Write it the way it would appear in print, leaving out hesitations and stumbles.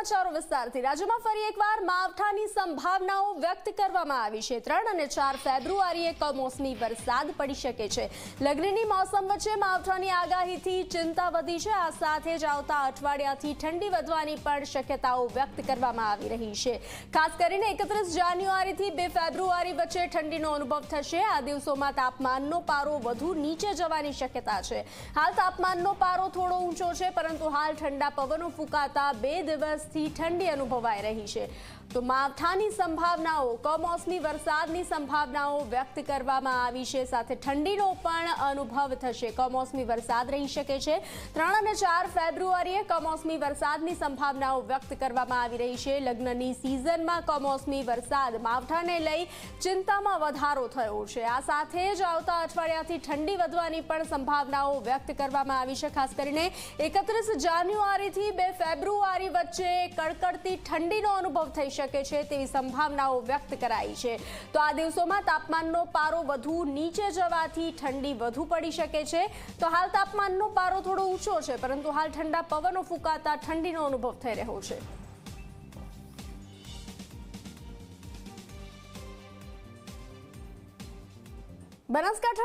સમાચારો વિસ્તારથી રાજ્યમાં ફરી એકવાર માવઠાની સંભાવનાઓ વ્યક્ત કરવામાં આવી છે। 3 અને 4 ફેબ્રુઆરીએ કમોસમી વરસાદ પડી શકે છે। લગ્નની મોસમ વચ્ચે માવઠાની આગાહીથી ચિંતા વધી છે। આ સાથે જ આવતા અઠવાડિયાથી ઠંડી વધવાની પણ શક્યતાઓ વ્યક્ત કરવામાં આવી રહી છે। ખાસ કરીને 31 જાન્યુઆરીથી 2 ફેબ્રુઆરી વચ્ચે ઠંડીનો અનુભવ થશે। આ દિવસોમાં તાપમાનનો પારો વધુ નીચે જવાની શક્યતા છે। હાલ તાપમાનનો પારો થોડો ઊંચો છે, પરંતુ હાલ ઠંડા પવનો ફૂંકાતા 2 દિવસથી ઠંડી અનુભવાઈ રહી છે। તો માવઠાની સંભાવનાઓ, કમોસમી વરસાદની સંભાવનાઓ વ્યક્ત કરવામાં આવી છે। સાથે ઠંડીનો પણ અનુભવ થશે। કમોસમી વરસાદ રહી શકે છે। 3 અને 4 ફેબ્રુઆરીએ કમોસમી વરસાદની સંભાવનાઓ વ્યક્ત કરવામાં આવી રહી છે। લગ્નની સિઝનમાં કમોસમી વરસાદ, માવઠાને લઈ ચિંતામાં વધારો થયો છે। આ સાથે જ આવતા અઠવાડિયાથી ઠંડી વધવાની પણ સંભાવનાઓ વ્યક્ત કરવામાં આવી છે। ખાસ કરીને 31 જાન્યુઆરીથી 2 ફેબ્રુઆરી વચ્ચે કડકડતી ઠંડીનો અનુભવ થઈ શકે છે તેવી સંભાવનાઓ વ્યક્ત કરાઈ છે। તો આ દિવસોમાં તાપમાનનો પારો વધુ નીચે જવાથી ઠંડી વધુ પડી શકે છે। તો હાલ તાપમાનનો પારો થોડો ઊંચો છે, પરંતુ હાલ ઠંડા પવનો ફૂંકાતા ઠંડીનો અનુભવ થઈ રહ્યો છે। બનાસકાંઠા